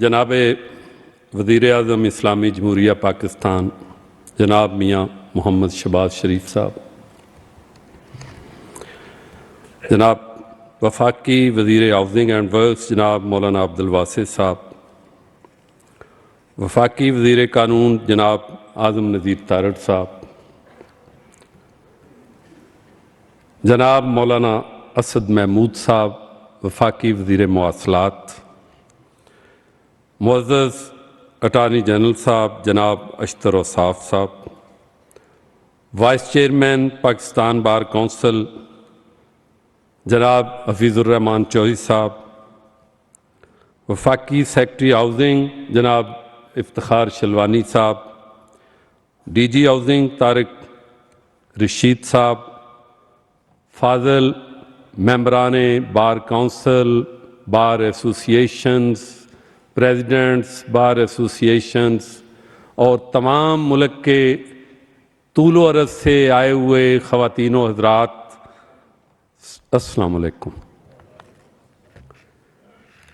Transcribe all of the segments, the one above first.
जनाब वज़ीर आज़म इस्लामी जमहूरिया पाकिस्तान जनाब मियाँ मोहम्मद शहबाज शरीफ साहब, जनाब वफाकी वज़ीर हाउसिंग एंड वर्क्स जनाब मौलाना अब्दुल वासित साहब, वफाकी वज़ीर कानून जनाब आज़म नज़ीर तारड़ साहब, जनाब मौलाना असद महमूद साहब वफाकी वज़ीर मवासलात, मुअज़्ज़ज़ अटारनी जनरल साहब जनाब अशतर औसाफ साहब, vice chairman Pakistan bar council जनाब हफीज़ुर्रहमान चौधरी साहब, वफाकी सेक्रेटरी हाउसिंग जनाब इफ्तिखार शलवानी साहब, DG हाउसिंग तारिक रशीद साहब, फाजल मेंबराने बार काउंसिल, बार एसोसिएशंस, प्रेसिडेंट्स बार एसोसिएशंस और तमाम मुल्क के तूल व अर्ज़ से आए हुए ख़वातीन व हज़रात, अस्सलामु अलैकुम।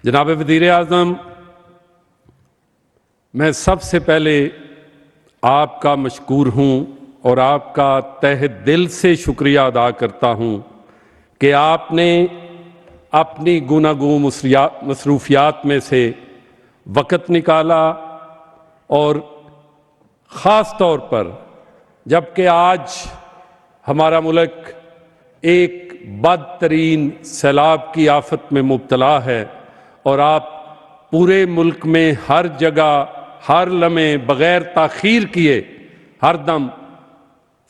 जनाब वज़ीर आज़म, मैं सबसे पहले आपका मशकूर हूँ और आपका तहे दिल से शुक्रिया अदा करता हूँ कि आपने अपनी गुनागू मसरूफियात में से वक़्त निकाला और ख़ास तौर पर जबकि आज हमारा मुल्क एक बदतरीन सैलाब की आफत में मुब्तला है और आप पूरे मुल्क में हर जगह हर लम्हे बग़ैर ताख़ीर किए हर दम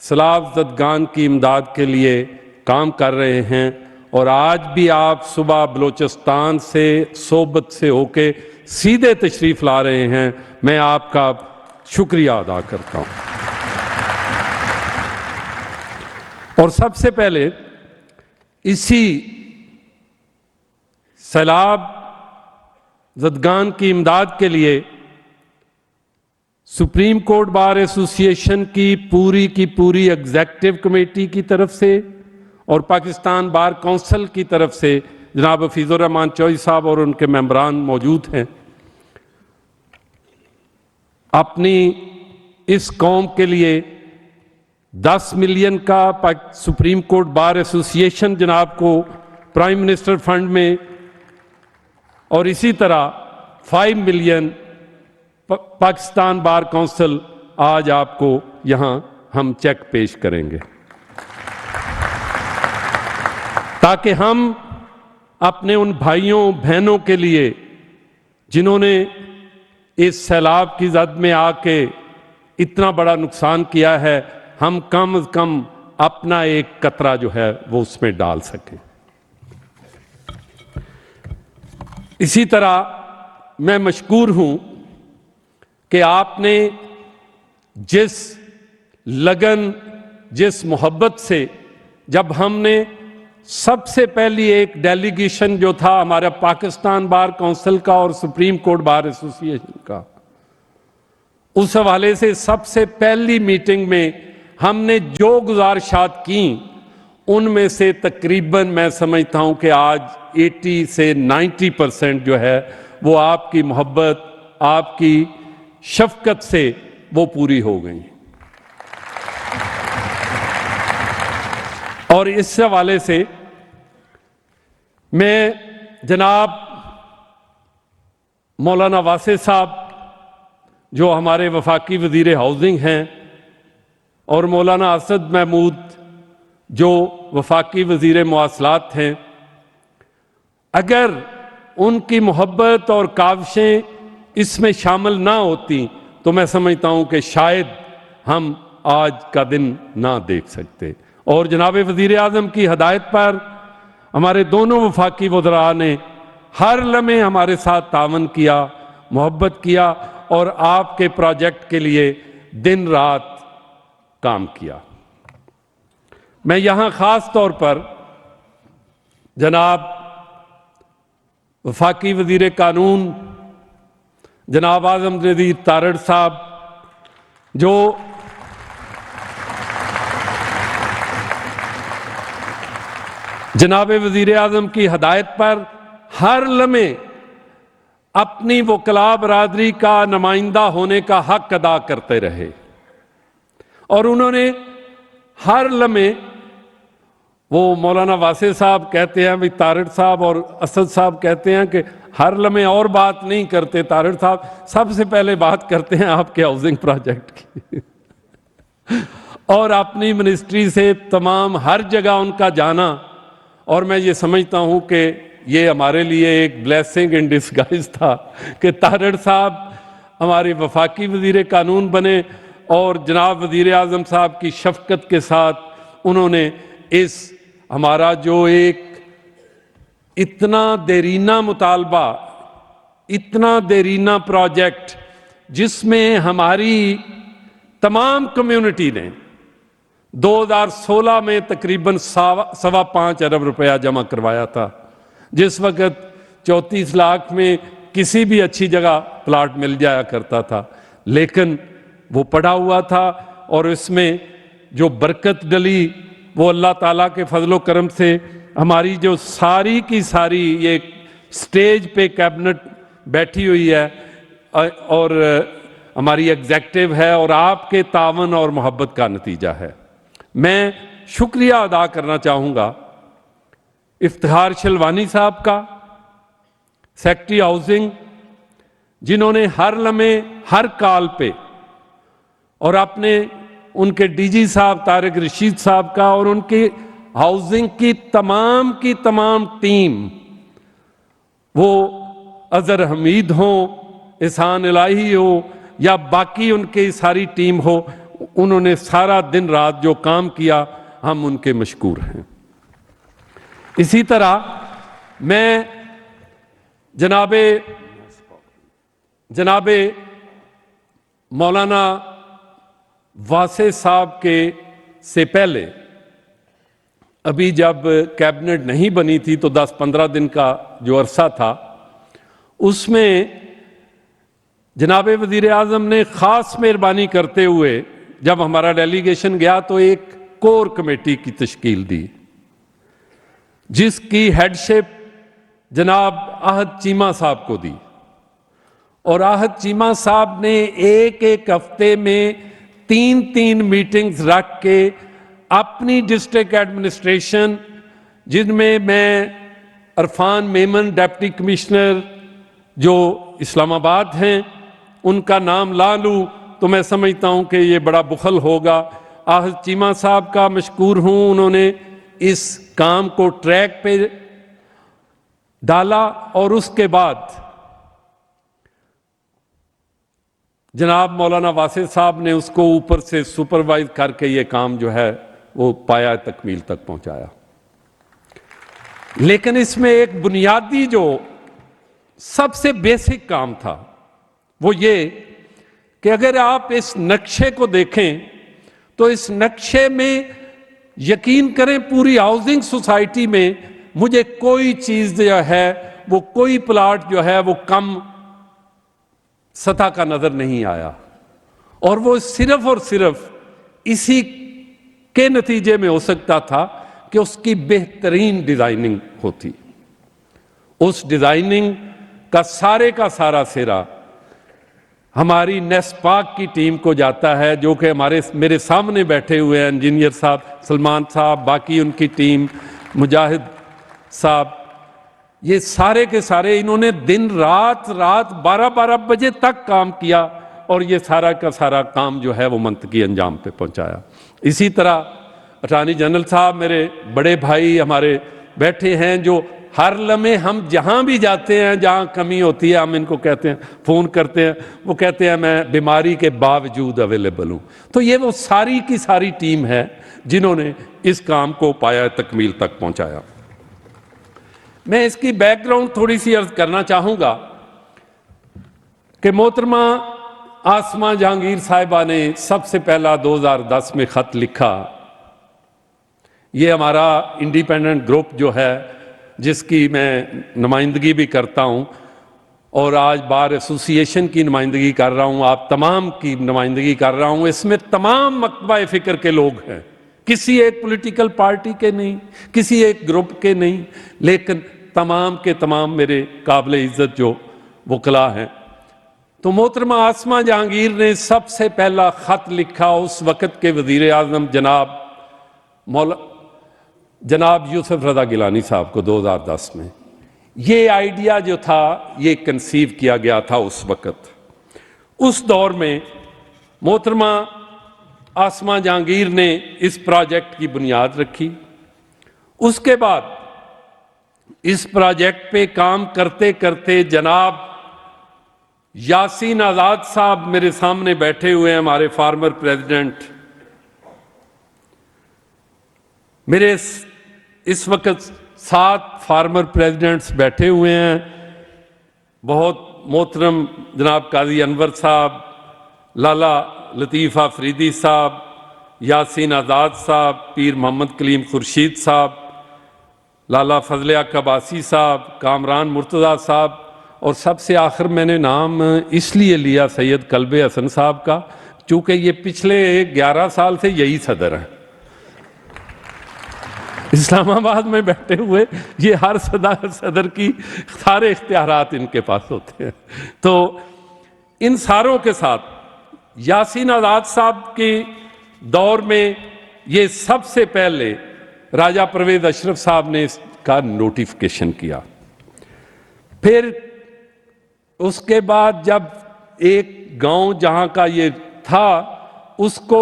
सैलाब ज़दगान की इमदाद के लिए काम कर रहे हैं। और आज भी आप सुबह बलोचिस्तान से सोबत से होके सीधे तशरीफ़ ला रहे हैं, मैं आपका शुक्रिया अदा करता हूँ। और सबसे पहले इसी सैलाब ज़दगान की इमदाद के लिए सुप्रीम कोर्ट बार एसोसिएशन की पूरी एग्जीक्यूटिव कमेटी की तरफ से और पाकिस्तान बार काउंसिल की तरफ से जनाब हफीज़ुर्रहमान चौधरी साहब और उनके मेंबरान मौजूद हैं, अपनी इस कौम के लिए 10 मिलियन का सुप्रीम कोर्ट बार एसोसिएशन जनाब को प्राइम मिनिस्टर फंड में और इसी तरह 5 मिलियन पाकिस्तान बार काउंसिल आज आपको यहां हम चेक पेश करेंगे ताकि हम अपने उन भाइयों बहनों के लिए जिन्होंने इस सैलाब की जद में आके इतना बड़ा नुकसान किया है, हम कम से कम अपना एक कतरा जो है वो उसमें डाल सकें। इसी तरह मैं मशकूर हूं कि आपने जिस लगन जिस मोहब्बत से जब हमने सबसे पहली एक डेलीगेशन जो था हमारा पाकिस्तान बार काउंसिल का और सुप्रीम कोर्ट बार एसोसिएशन का, उस हवाले से सबसे पहली मीटिंग में हमने जो गुजारिशात की उनमें से तकरीबन मैं समझता हूं कि आज 80 से 90% जो है वो आपकी मोहब्बत आपकी शफकत से वो पूरी हो गई। और इस हवाले से मैं जनाब मौलाना वासित साहब जो हमारे वफाकी वज़ीर हाउसिंग हैं और मौलाना असद महमूद जो वफाकी वज़ीर मवासलात हैं, अगर उनकी मोहब्बत और काविशें इसमें शामिल ना होती तो मैं समझता हूं कि शायद हम आज का दिन ना देख सकते। और जनाब वज़ीर आज़म की हदायत पर हमारे दोनों वफाकी वज़रा ने हर लम्हे हमारे साथ तावन किया, मोहब्बत किया और आपके प्रोजेक्ट के लिए दिन रात काम किया। मैं यहां खास तौर पर जनाब वफाकी वज़ीर कानून जनाब आज़म नज़ीर तारड़ साहब जो जनाब वज़ीर आज़म की हदायत पर हर लम्हे अपनी वकला बरादरी का नुमाइंदा होने का हक अदा करते रहे। और उन्होंने हर लम्हे, वो मौलाना वासे साहब कहते हैं, भाई तारिड़ साहब और असद साहब कहते हैं कि हर लम्हे और बात नहीं करते, तारिड़ साहब सबसे पहले बात करते हैं आपके हाउसिंग प्रोजेक्ट की और अपनी मिनिस्ट्री से तमाम हर जगह उनका जाना। और मैं ये समझता हूँ कि ये हमारे लिए एक ब्लेसिंग इन डिस्गाइज था कि तारिड़ साहब हमारे वफाकी वज़ीर कानून बने और जनाब वज़ीर आज़म साहब की शफ़क़त के साथ उन्होंने इस हमारा जो एक इतना देरीना मुतालबा, इतना देरीना प्रोजेक्ट जिसमें हमारी तमाम कम्युनिटी ने 2016 में तकरीबन 5.25 अरब रुपया जमा करवाया था, जिस वक्त 34 लाख में किसी भी अच्छी जगह प्लाट मिल जाया करता था, लेकिन वो पड़ा हुआ था। और इसमें जो बरकत डली वो अल्लाह ताला के फजलो करम से हमारी जो सारी की सारी ये स्टेज पे कैबिनेट बैठी हुई है और हमारी एग्जेक्टिव है और आपके तावन और मोहब्बत का नतीजा है। मैं शुक्रिया अदा करना चाहूँगा इफ्तिखार शिलवानी साहब का, सेक्रेटरी हाउसिंग, जिन्होंने हर लम्हे हर कॉल पे, और अपने उनके डीजी साहब तारिक रशीद साहब का और उनकी हाउसिंग की तमाम टीम, वो अजहर हमीद हो, एहसान इलाही हो या बाकी उनकी सारी टीम हो, उन्होंने सारा दिन रात जो काम किया हम उनके मशकूर हैं। इसी तरह मैं जनाबे मौलाना वासे साहब के से पहले, अभी जब कैबिनेट नहीं बनी थी तो 10-15 दिन का जो अरसा था, उसमें जनाबे वज़ीर आज़म ने ख़ास मेहरबानी करते हुए जब हमारा डेलीगेशन गया तो एक कोर कमेटी की तश्कील दी, जिसकी हेडशिप जनाब आहद चीमा साहब को दी। और आहद चीमा साहब ने एक हफ्ते में 3 मीटिंग्स रख के अपनी डिस्ट्रिक्ट एडमिनिस्ट्रेशन, जिनमें मैं अरफान मेमन डिप्टी कमिश्नर जो इस्लामाबाद हैं उनका नाम ला लूँ तो मैं समझता हूँ कि ये बड़ा बुखल होगा। आहद चीमा साहब का मशकूर हूँ, उन्होंने इस काम को ट्रैक पे डाला और उसके बाद जनाब मौलाना वासिल साहब ने उसको ऊपर से सुपरवाइज करके ये काम जो है वो पाया तकमील तक पहुंचाया। लेकिन इसमें एक बुनियादी जो सबसे बेसिक काम था वो ये कि अगर आप इस नक्शे को देखें तो इस नक्शे में यकीन करें पूरी हाउसिंग सोसाइटी में मुझे कोई चीज जो है वो कोई प्लाट जो है वो कम सतह का नजर नहीं आया। और वो सिर्फ और सिर्फ इसी के नतीजे में हो सकता था कि उसकी बेहतरीन डिजाइनिंग होती। उस डिजाइनिंग का सारा सिरा हमारी नेस्पाक की टीम को जाता है, जो कि मेरे सामने बैठे हुए हैं इंजीनियर साहब, सलमान साहब, बाकी उनकी टीम, मुजाहिद साहब, ये सारे के सारे इन्होंने दिन रात 12-12 बजे तक काम किया और ये सारा का सारा काम जो है वो मंतकी अंजाम पे पहुंचाया। इसी तरह अटॉर्नी जनरल साहब मेरे बड़े भाई हमारे बैठे हैं, जो हर लम्हे हम जहां भी जाते हैं जहां कमी होती है हम इनको कहते हैं, फोन करते हैं, वो कहते हैं मैं बीमारी के बावजूद अवेलेबल हूं। तो ये वो सारी की सारी टीम है जिन्होंने इस काम को पाया तकमील तक पहुंचाया। मैं इसकी बैकग्राउंड थोड़ी सी अर्ज करना चाहूंगा कि मोहतरमा आसमा जहांगीर साहिबा ने सबसे पहला 2010 में खत लिखा। ये हमारा इंडिपेंडेंट ग्रुप जो है जिसकी मैं नुमाइंदगी भी करता हूं और आज बार एसोसिएशन की नुमाइंदगी कर रहा हूं, आप तमाम की नुमाइंदगी कर रहा हूं, इसमें तमाम मकतबा फिक्र के लोग हैं, किसी एक पॉलिटिकल पार्टी के नहीं, किसी एक ग्रुप के नहीं, लेकिन तमाम के तमाम मेरे काबिल इज्जत जो वकला हैं। तो मोहतरमा आसमा जहांगीर ने सबसे पहला ख़त लिखा उस वक़्त के वज़ीर आज़म जनाब यूसुफ रज़ा गिलानी साहब को 2010 में। ये आइडिया जो था ये कंसीव किया गया था उस वक़्त। उस दौर में मोहतरमा आसमा जहांगीर ने इस प्रोजेक्ट की बुनियाद रखी। उसके बाद इस प्रोजेक्ट पे काम करते करते जनाब यासीन आज़ाद साहब मेरे सामने बैठे हुए हैं, हमारे फार्मर प्रेसिडेंट। मेरे इस वक्त 7 फार्मर प्रेसिडेंट्स बैठे हुए हैं। बहुत मोहतरम जनाब काजी अनवर साहब, लाला लतीफ़ आफरीदी साहब, यासीन आज़ाद साहब, पीर मोहम्मद कलीम खुर्शीद साहब, लाला फजल अब्बासी साहब, कामरान मुर्तज़ा साहब, और सबसे आखिर मैंने नाम इसलिए लिया सैयद कल्ब हसन साहब का चूँकि ये पिछले 11 साल से यही सदर हैं इस्लामाबाद में बैठे हुए। ये हर सदर की सारे इख्तियारात इनके पास होते हैं। तो इन सारों के साथ यासीन आज़ाद साहब के दौर में ये सबसे पहले राजा परवेज़ अशरफ साहब ने इसका नोटिफिकेशन किया। फिर उसके बाद जब एक गांव जहां का ये था उसको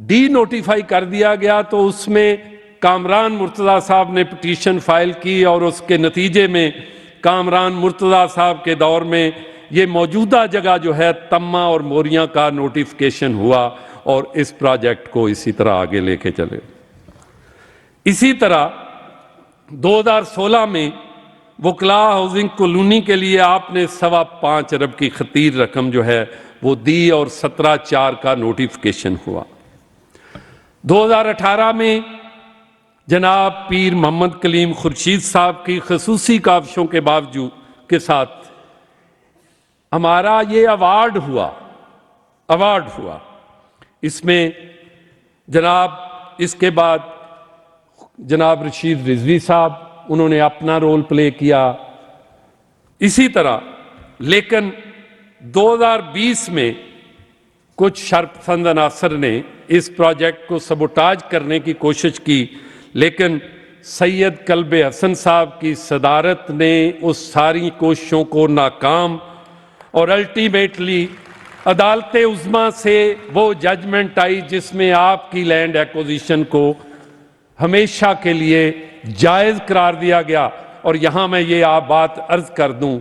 डी नोटिफाई कर दिया गया, तो उसमें कामरान मुर्तज़ा साहब ने पिटीशन फाइल की और उसके नतीजे में कामरान मुर्तज़ा साहब के दौर में ये मौजूदा जगह जो है तम्मा और मोरियां का नोटिफिकेशन हुआ और इस प्रोजेक्ट को इसी तरह आगे लेके चले। इसी तरह 2016 में वकला हाउसिंग कॉलोनी के लिए आपने 5.25 अरब की खतीर रकम जो है वो दी और 17/4 का नोटिफिकेशन हुआ। 2018 में जनाब पीर मोहम्मद कलीम खुर्शीद साहब की खसूसी काविशों के बावजूद के साथ हमारा ये अवार्ड हुआ। इसमें जनाब इसके बाद जनाब रशीद रिजवी साहब उन्होंने अपना रोल प्ले किया। इसी तरह लेकिन 2020 में कुछ शरपसंद अनासर ने इस प्रोजेक्ट को सबोटाज करने की कोशिश की, लेकिन सैयद कल्ब हसन साहब की सदारत ने उस सारी कोशिशों को नाकाम और अल्टीमेटली अदालत उज़्मा से वो जजमेंट आई जिसमें आपकी लैंड एक्विजिशन को हमेशा के लिए जायज़ करार दिया गया। और यहाँ मैं ये आप बात अर्ज कर दूं,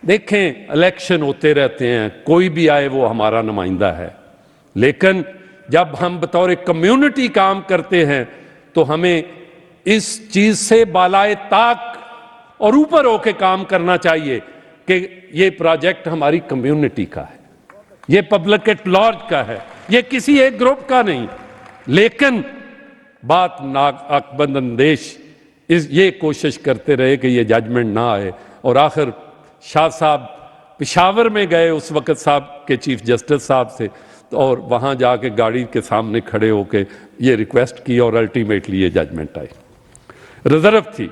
देखें इलेक्शन होते रहते हैं, कोई भी आए वो हमारा नुमाइंदा है, लेकिन जब हम बतौर कम्युनिटी काम करते हैं तो हमें इस चीज़ से बालाए ताक और ऊपर होके काम करना चाहिए कि ये प्रोजेक्ट हमारी कम्युनिटी का है, ये पब्लिक एट लार्ज का है, ये किसी एक ग्रुप का नहीं। लेकिन बात नाकबंद अंदेश ये कोशिश करते रहे कि ये जजमेंट ना आए, और आखिर शाह साहब पेशावर में गए उस वक़्त साहब के चीफ जस्टिस साहब से, और वहाँ जाके गाड़ी के सामने खड़े होके ये रिक्वेस्ट की और अल्टीमेटली ये जजमेंट आई। रिजर्व थी।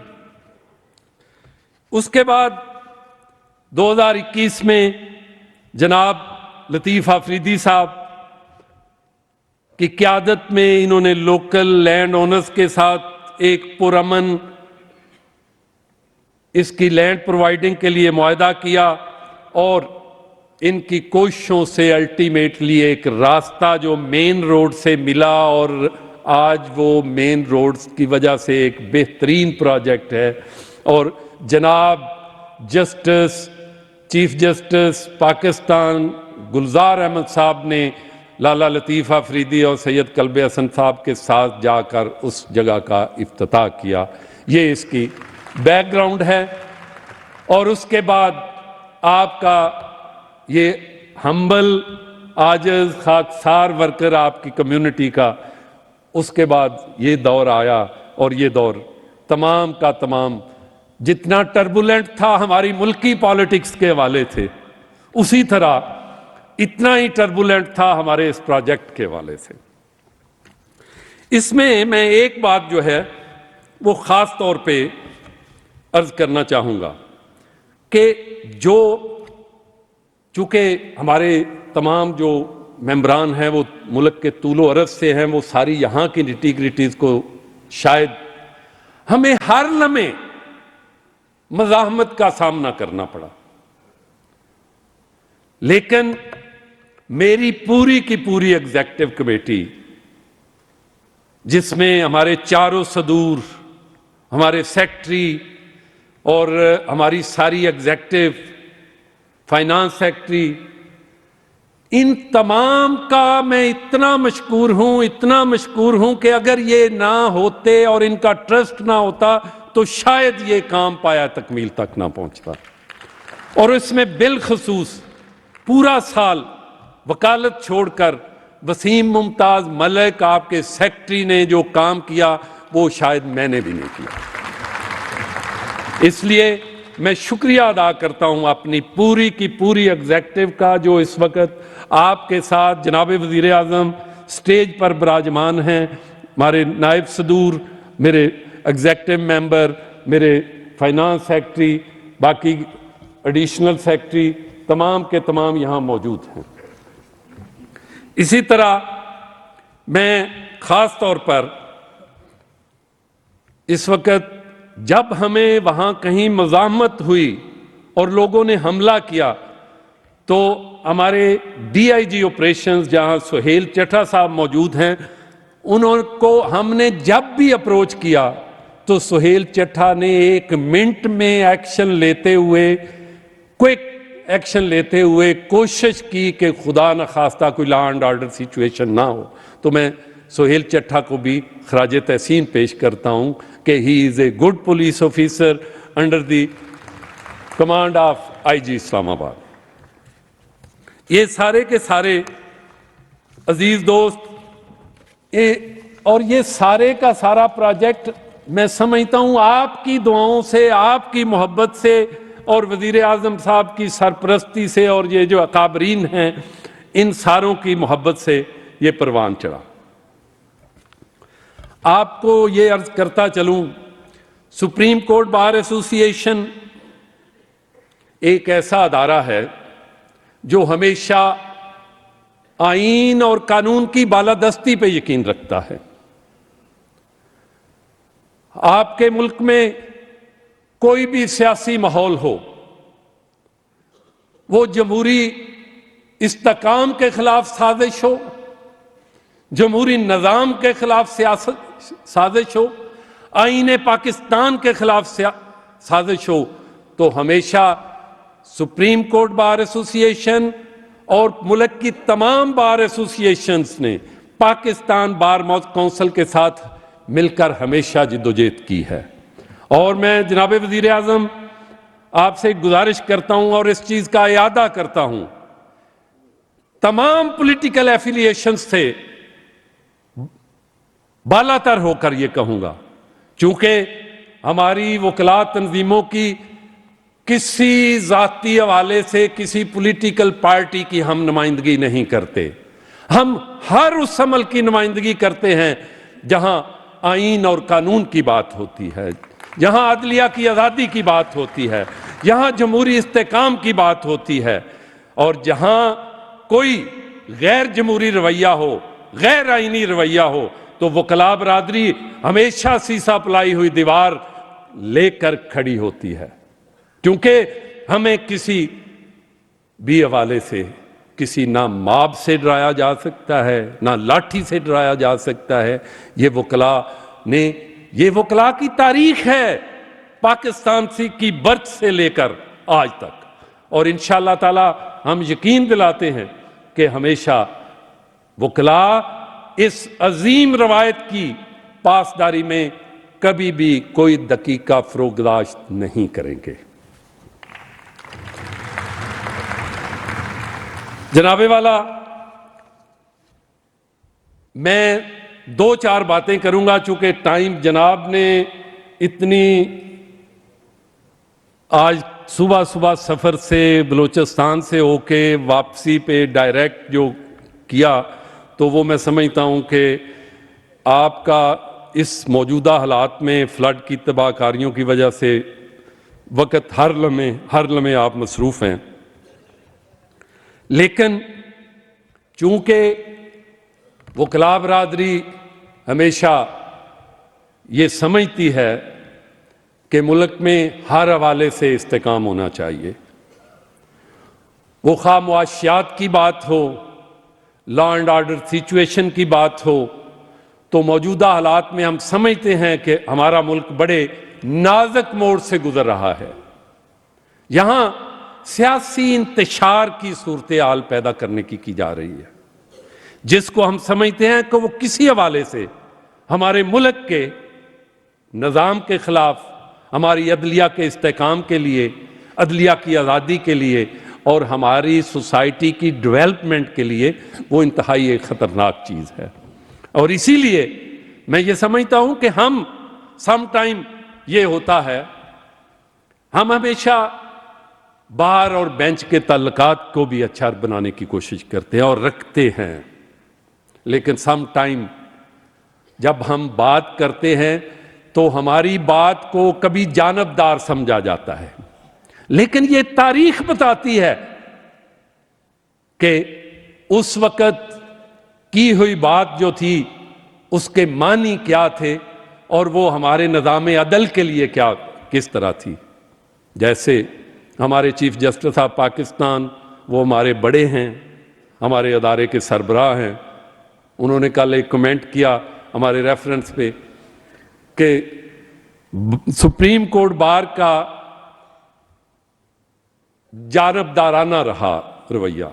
उसके बाद 2021 में जनाब लतीफ़ आफरीदी साहब की क़यादत में इन्होंने लोकल लैंड ओनर्स के साथ एक पुरअमन इसकी लैंड प्रोवाइडिंग के लिए मुआहदा किया, और इनकी कोशिशों से अल्टीमेटली एक रास्ता जो मेन रोड से मिला, और आज वो मेन रोड की वजह से एक बेहतरीन प्रोजेक्ट है। और जनाब चीफ जस्टिस पाकिस्तान गुलजार अहमद साहब ने लाला लतीफ़ आफरीदी और सैयद कल्ब हसन साहब के साथ जाकर उस जगह का इफ्तिताह किया। ये इसकी बैकग्राउंड है। और उसके बाद आपका ये हम्बल आजिज़ खाकसार वर्कर आपकी कम्युनिटी का, उसके बाद ये दौर आया, और ये दौर तमाम का तमाम जितना टर्बुलेंट था हमारी मुल्की पॉलिटिक्स के हवाले से, उसी तरह इतना ही टर्बुलेंट था हमारे इस प्रोजेक्ट के हवाले से। इसमें मैं एक बात जो है वो ख़ास तौर पे अर्ज करना चाहूँगा کہ جو چونکہ ہمارے تمام جو ممبران ہیں وہ ملک کے طول و عرض سے ہیں، وہ ساری یہاں کی نٹی گریٹیز کو شاید ہمیں ہر لمحے مزاحمت کا سامنا کرنا پڑا، لیکن میری پوری کی پوری ایگزیکٹو کمیٹی، جس میں ہمارے چاروں صدور، ہمارے سیکٹری اور ہماری ساری ایگزیکٹو، فائنانس سیکٹری، ان تمام کا میں اتنا مشکور ہوں کہ اگر یہ نہ ہوتے اور ان کا ٹرسٹ نہ ہوتا تو شاید یہ کام پایا تکمیل تک نہ پہنچتا۔ اور اس میں بالخصوص پورا سال وکالت چھوڑ کر وسیم ممتاز ملک آپ کے سیکٹری نے جو کام کیا وہ شاید میں نے بھی نہیں کیا۔ اس لیے میں شکریہ ادا کرتا ہوں اپنی پوری کی پوری ایگزیکٹو کا، جو اس وقت آپ کے ساتھ جناب وزیر اعظم سٹیج پر براجمان ہیں، ہمارے نائب صدور، میرے ایگزیکٹو ممبر، میرے فائنانس سیکٹری، باقی ایڈیشنل سیکٹری، تمام کے تمام یہاں موجود ہیں۔ اسی طرح میں خاص طور پر اس وقت جب ہمیں وہاں کہیں مزاحمت ہوئی اور لوگوں نے حملہ کیا تو ہمارے ڈی آئی جی آپریشنز جہاں سہیل چٹھا صاحب موجود ہیں، انہوں کو ہم نے جب بھی اپروچ کیا تو سہیل چٹھا نے 1 منٹ میں ایکشن لیتے ہوئے، کوئک ایکشن لیتے ہوئے کوشش کی کہ خدا نخواستہ کوئی لا اینڈ آرڈر سچویشن نہ ہو۔ تو میں سہیل چٹھا کو بھی خراج تحسین پیش کرتا ہوں کہ he is a good police officer under the command of I G Islamabad آباد۔ یہ سارے کے سارے عزیز دوست، اور یہ سارے کا سارا پروجیکٹ میں سمجھتا ہوں آپ کی دعاؤں سے، آپ کی محبت سے اور وزیر اعظم صاحب کی سرپرستی سے اور یہ جو اکابرین ہیں ان ساروں کی محبت سے یہ پروان چڑھا۔ آپ کو یہ عرض کرتا چلوں، سپریم کورٹ بار ایسوسی ایشن ایک ایسا ادارہ ہے جو ہمیشہ آئین اور قانون کی بالادستی پہ یقین رکھتا ہے۔ آپ کے ملک میں کوئی بھی سیاسی ماحول ہو، وہ جمہوری استحکام کے خلاف سازش ہو، جمہوری نظام کے خلاف سازش ہو، آئین پاکستان کے خلاف سازش ہو، تو ہمیشہ سپریم کورٹ بار ایسوسی ایشن اور ملک کی تمام بار ایسوسی ایشنز نے پاکستان بار کونسل کے ساتھ مل کر ہمیشہ جدوجہد کی ہے۔ اور میں جناب وزیر اعظم آپ سے گزارش کرتا ہوں اور اس چیز کا اعادہ کرتا ہوں، تمام پولیٹیکل ایفیلیشنز سے بالا تر ہو کر یہ کہوں گا، چونکہ ہماری وکلاء تنظیموں کی کسی ذاتی حوالے سے کسی پولیٹیکل پارٹی کی ہم نمائندگی نہیں کرتے، ہم ہر اس عمل کی نمائندگی کرتے ہیں جہاں آئین اور قانون کی بات ہوتی ہے، جہاں عدلیہ کی آزادی کی بات ہوتی ہے، جہاں جمہوری استحکام کی بات ہوتی ہے، اور جہاں کوئی غیر جمہوری رویہ ہو، غیر آئینی رویہ ہو، تو وکلاء برادری ہمیشہ سیسا پلائی ہوئی دیوار لے کر کھڑی ہوتی ہے، کیونکہ ہمیں کسی بھی حوالے سے کسی نہ ماب سے ڈرایا جا سکتا ہے، نہ لاٹھی سے ڈرایا جا سکتا ہے۔ یہ وکلاء کی تاریخ ہے پاکستان کی برتھ سے لے کر آج تک، اور انشاءاللہ تعالی ہم یقین دلاتے ہیں کہ ہمیشہ وکلاء اس عظیم روایت کی پاسداری میں کبھی بھی کوئی دقیقہ فروگزاشت نہیں کریں گے۔ جناب والا، میں 2-4 باتیں کروں گا چونکہ ٹائم جناب نے اتنی آج صبح سفر سے بلوچستان سے ہو کے واپسی پہ ڈائریکٹ جو کیا، تو وہ میں سمجھتا ہوں کہ آپ کا اس موجودہ حالات میں فلڈ کی تباہ کاریوں کی وجہ سے वक्त हर लम्हे आप मसरूफ़ हैं, लेकिन चूँकि वकला बरादरी हमेशा ये समझती है कि मुल्क में हर हवाले से इस्तेकाम होना चाहिए, वो खा मुआशियात की बात हो, लॉ एंड ऑर्डर सिचुएशन की बात हो, तो मौजूदा हालात में हम समझते हैं कि हमारा मुल्क बड़े नाजुक मोड़ से गुजर रहा है। यहाँ सियासी इंतशार की सूरत हाल पैदा करने की जा रही है, जिसको हम समझते हैं कि वो किसी हवाले से हमारे मुल्क के निज़ाम के खिलाफ, हमारी अदलिया के इस्तेकाम के लिए, अदलिया की आज़ादी के लिए और हमारी सोसाइटी की डेवलपमेंट के लिए वो इंतहाई एक ख़तरनाक चीज़ है। और इसीलिए मैं ये समझता हूँ कि हम सम टाइम ये होता है, हम हमेशा बार और बेंच के ताल्लुकात को भी अच्छा बनाने की कोशिश करते हैं और रखते हैं, लेकिन सम टाइम जब हम बात करते हैं तो हमारी बात को कभी जानबदार समझा जाता है। लेकिन ये तारीख बताती है कि उस वक्त की हुई बात जो थी उसके मानी क्या थे और वो हमारे निज़ाम अदल के लिए क्या किस तरह थी। जैसे हमारे चीफ जस्टिस ऑफ पाकिस्तान, वो हमारे बड़े हैं, हमारे अदारे के सरबराह हैं, उन्होंने कल एक कमेंट किया हमारे रेफरेंस पे कि सुप्रीम कोर्ट बार का जानबदाराना रहा रवैया।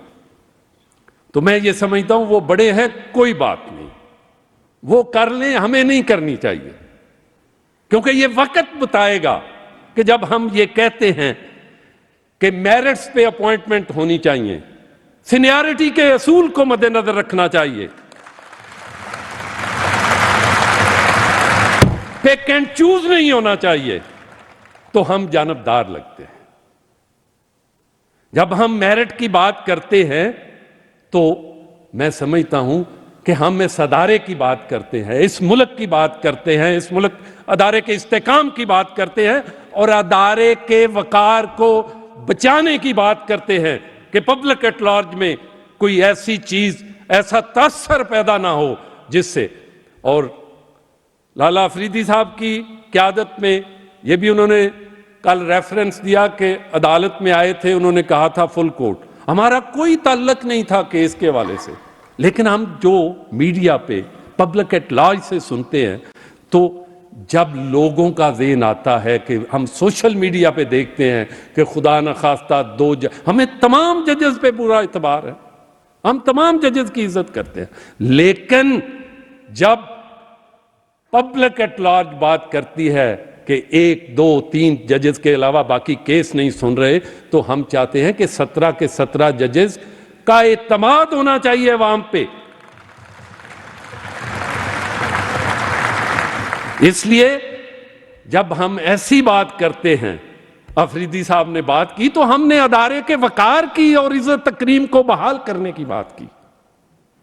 तो मैं ये समझता हूं वो बड़े हैं, कोई बात नहीं, वो कर लें, हमें नहीं करनी चाहिए, क्योंकि ये वक्त बताएगा कि जब हम ये कहते हैं कि मेरिट्स पे अपॉइंटमेंट होनी चाहिए, सीनियरिटी के असूल को मद्देनजर रखना चाहिए, पिक एंड चूज नहीं होना चाहिए, तो हम जानबदार लगते हैं। जब हम मेरिट की बात करते हैं तो मैं समझता हूं कि हम इस अदारे की बात करते हैं, इस मुल्क की बात करते हैं, इस मुल्क अदारे के इस्तेकाम की बात करते हैं और अदारे के वकार को बचाने की बात करते हैं कि पब्लिक एट लार्ज में कोई ऐसी चीज, ऐसा तअस्सुर पैदा ना हो जिससे। और लाला अफरीदी साहब की क़यादत में ये भी उन्होंने कल रेफरेंस दिया कि अदालत में आए थे, उन्होंने कहा था फुल कोर्ट, हमारा कोई ताल्लुक नहीं था केस के हवाले से, लेकिन हम जो मीडिया पे पब्लिक एट लार्ज से सुनते हैं, तो जब लोगों का ज़हन आता है कि हम सोशल मीडिया पे देखते हैं कि खुदा न खास्ता हमें तमाम जजेस पे पूरा इतबार है, हम तमाम जजेस की इज्जत करते हैं, लेकिन जब पब्लिक एट लार्ज बात करती है कि 1, 2, 3 जजेस के अलावा बाकी केस नहीं सुन रहे, तो हम चाहते हैं कि 17 के 17 जजेस का एतमाद होना चाहिए अवाम पे। इसलिए जब हम ऐसी बात करते हैं, अफरीदी साहब ने बात की, तो हमने अदारे के वकार की और इज्जत तकरीम को बहाल करने की बात की।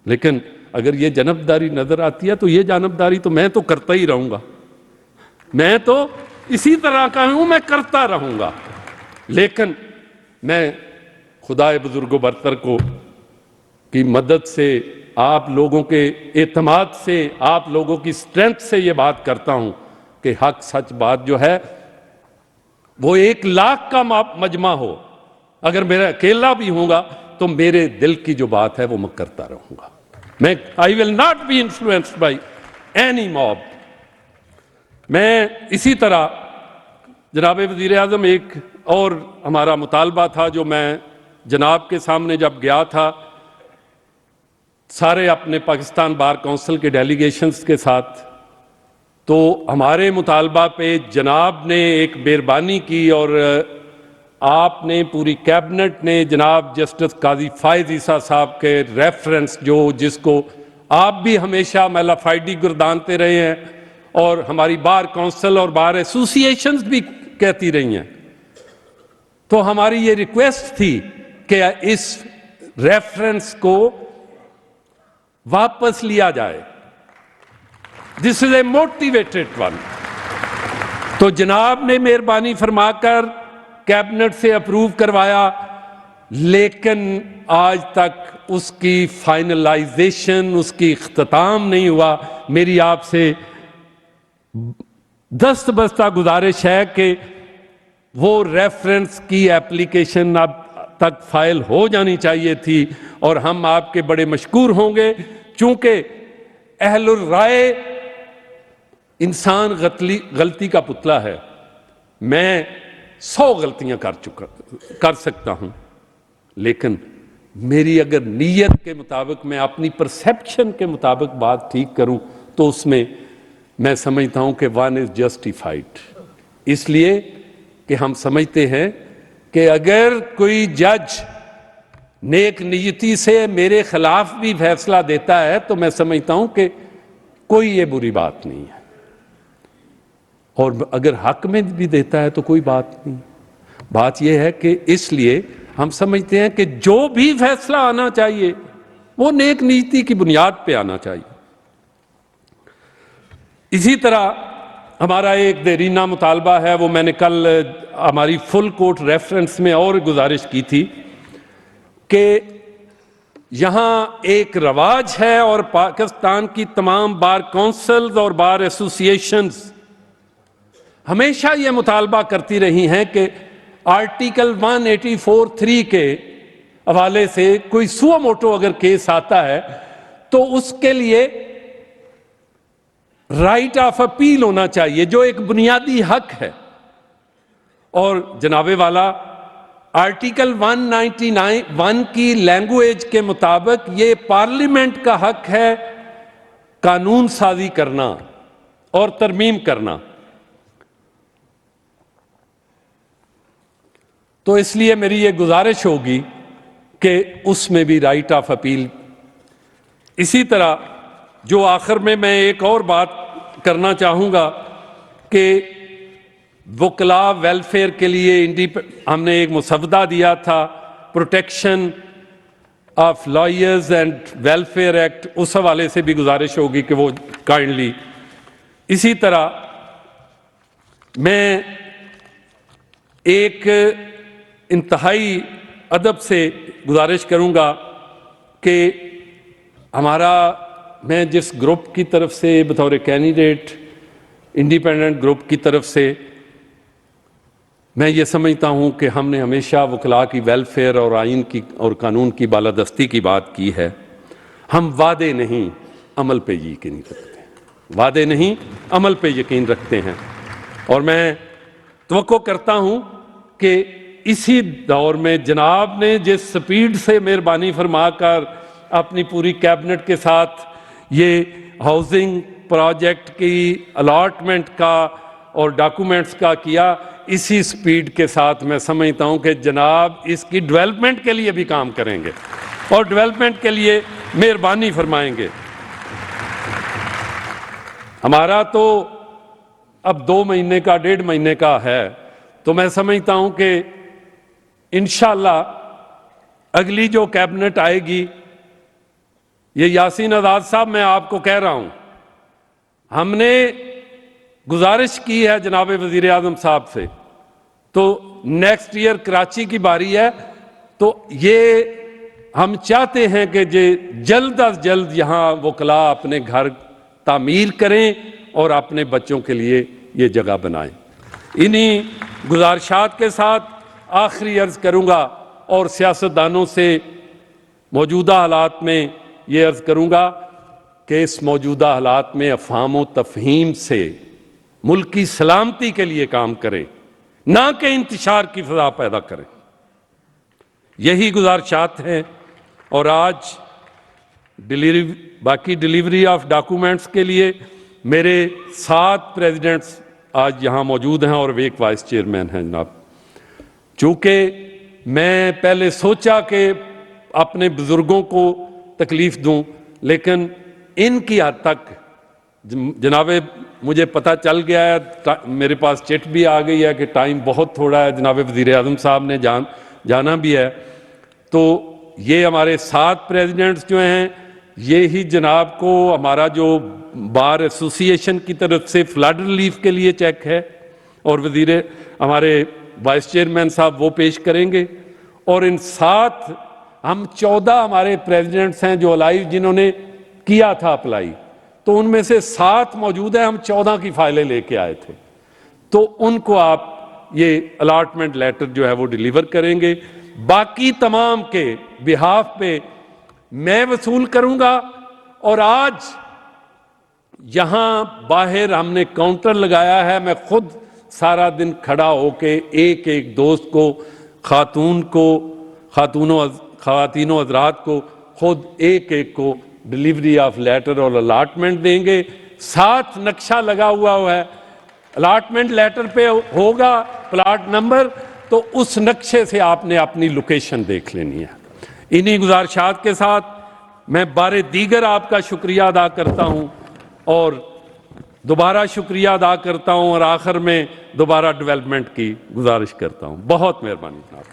लेकिन अगर ये जानबदारी नजर आती है तो ये जानबदारी तो मैं तो करता ही रहूंगा, मैं तो इसी तरह का हूं, मैं करता रहूंगा। लेकिन मैं खुदाए बुजुर्गो बरतर को की मदद से, आप लोगों के एतमाद से, आप लोगों की स्ट्रेंथ से ये बात करता हूं कि हक सच बात जो है वो 1 लाख का मजमा हो, अगर मेरा अकेला भी होगा तो मेरे दिल की जो बात है वो मैं करता रहूंगा। मैं I will not be influenced by any mob. मैं इसी तरह जनाब वज़ीर आज़म, एक और हमारा मुतालबा था जो मैं जनाब के सामने जब गया था, सारे अपने पाकिस्तान बार काउंसिल के डेलीगेशंस के साथ, तो हमारे मुतालबा पे जनाब ने एक मेहरबानी की और आपने, पूरी कैबिनेट ने जनाब जस्टिस काजी फायज ईसा साहब के रेफरेंस, जो जिसको आप भी हमेशा मेलाफाइडी गुरदानते रहे हैं और हमारी बार काउंसिल और बार एसोसिएशंस भी कहती रही हैं, तो हमारी ये रिक्वेस्ट थी कि इस रेफरेंस को वापस लिया जाए। This is a motivated one. तो जनाब ने मेहरबानी फरमाकर कैबिनेट से अप्रूव करवाया, लेकिन आज तक उसकी फाइनलाइजेशन, उसकी इख्तिताम नहीं हुआ। मेरी आपसे दस्तबस्ता गुजारिश है कि वो रेफरेंस की एप्लीकेशन अब तक फाइल हो जानी चाहिए थी और हम आपके बड़े मशकूर होंगे, चूंकि अहलुर राय इंसान गलती का पुतला है। मैं 100 गलतियां कर सकता हूं, लेकिन मेरी अगर नीयत के मुताबिक, मैं अपनी परसेप्शन के मुताबिक बात ठीक करूं तो उसमें मैं समझता हूं कि वन इज जस्टिफाइड। इसलिए कि हम समझते हैं कि अगर कोई जज नेक नीयती से मेरे खिलाफ भी फैसला देता है तो मैं समझता हूं कि कोई ये बुरी बात नहीं है, और अगर हक में भी देता है तो कोई बात नहीं। बात यह है कि इसलिए हम समझते हैं कि जो भी फैसला आना चाहिए वो नेक नीति की बुनियाद पे आना चाहिए। इसी तरह हमारा एक देरीना मुतालबा है, वो मैंने कल हमारी फुल कोर्ट रेफरेंस में और गुजारिश की थी कि यहां एक रवाज है और पाकिस्तान की तमाम बार काउंसिल्स और बार एसोसिएशंस हमेशा यह मुतालबा करती रही हैं कि आर्टिकल 184(3) के हवाले से कोई सुओ मोटो अगर केस आता है तो उसके लिए राइट ऑफ अपील होना चाहिए, जो एक बुनियादी हक है। और जनाबे वाला आर्टिकल 199(1) की लैंग्वेज के मुताबिक ये पार्लियामेंट का हक है कानून साजी करना और तरमीम करना। तो इसलिए मेरी ये गुजारिश होगी कि उसमें भी राइट ऑफ अपील। इसी तरह जो आखिर में मैं एक और बात करना चाहूँगा कि वकला वेलफेयर के लिए हमने एक मुसवदा दिया था, protection of lawyers and welfare act, उस हवाले से भी गुजारिश होगी कि वो काइंडली। इसी तरह मैं एक इंतहाई अदब से गुजारिश करूँगा कि मैं जिस ग्रुप की तरफ से बतौर कैंडिडेट इंडिपेंडेंट ग्रुप की तरफ से मैं ये समझता हूँ कि हमने हमेशा वकला की वेलफेयर और आइन की और कानून की बालादस्ती की बात की है। हम वादे नहीं अमल पे यकीन रखते हैं, वादे नहीं अमल पे यकीन रखते हैं। और मैं तवक्को करता हूँ कि इसी दौर में जनाब ने जिस स्पीड से मेहरबानी फरमाकर अपनी पूरी कैबिनेट के साथ ये हाउसिंग प्रोजेक्ट की अलॉटमेंट का और डॉक्यूमेंट्स का किया, इसी स्पीड के साथ मैं समझता हूं कि जनाब इसकी डेवलपमेंट के लिए भी काम करेंगे और डेवलपमेंट के लिए मेहरबानी फरमाएंगे। हमारा तो अब 2 महीने का 1.5 महीने का है, तो मैं समझता हूं कि इंशाअल्लाह अगली जो कैबिनेट आएगी, ये यासीन आज़ाद साहब मैं आपको कह रहा हूं, हमने गुजारिश की है जनाब वज़ीर आज़म साहब से, तो नेक्स्ट ईयर कराची की बारी है, तो ये हम चाहते हैं कि जल्द अज जल्द यहाँ वकला अपने घर तामीर करें और अपने बच्चों के लिए ये जगह बनाएं। इन्हीं गुजारिशात के साथ आखिरी अर्ज करूँगा और सियासतदानों से मौजूदा हालात में ये अर्ज करूँगा कि इस मौजूदा हालात में अफ़हाम व तफ़हीम से मुल्क की सलामती के लिए काम करें, ना कि इंतशार की फ़ज़ा पैदा करें। यही गुजारिशात हैं। और आज बाकी डिलीवरी ऑफ डॉक्यूमेंट्स के लिए मेरे 7 प्रेसिडेंट्स आज यहाँ मौजूद हैं और एक वाइस चेयरमैन हैं जनाब। चूँकि मैं पहले सोचा कि अपने बुज़ुर्गों को तकलीफ़ दूं, लेकिन इनकी हद तक जनाबे मुझे पता चल गया है, मेरे पास चिट भी आ गई है कि टाइम बहुत थोड़ा है, जनाब वज़ीर आज़म साहब ने जाना भी है। तो ये हमारे 7 प्रेसिडेंट्स जो हैं, ये ही जनाब को हमारा जो बार एसोसिएशन की तरफ से फ्लड रिलीफ के लिए चेक है, और हमारे वाइस चेयरमैन साहब वो पेश करेंगे, और इन 7 हम 14 हमारे प्रेसिडेंट्स हैं जो अलाइव जिन्होंने किया था अप्लाई, तो उनमें से 7 मौजूद हैं, हम 14 की फाइलें लेके आए थे, तो उनको आप ये अलॉटमेंट लेटर जो है वो डिलीवर करेंगे। बाकी तमाम के बिहाफ पे मैं वसूल करूंगा, और आज यहां बाहर हमने काउंटर लगाया है, मैं खुद सारा दिन खड़ा होके एक एक दोस्त को, खातूनों हजरात को खुद एक एक को डिलीवरी ऑफ लेटर और अलॉटमेंट देंगे। साथ नक्शा लगा हुआ है, अलॉटमेंट लेटर पे होगा प्लाट नंबर, तो उस नक्शे से आपने अपनी लोकेशन देख लेनी है। इन्हीं गुजारिशात के साथ मैं बारे दीगर आपका शुक्रिया अदा करता हूं, और दोबारा शुक्रिया अदा करता हूं, और आखिर में दोबारा डेवलपमेंट की गुजारिश करता हूं। बहुत मेहरबानी जनाब।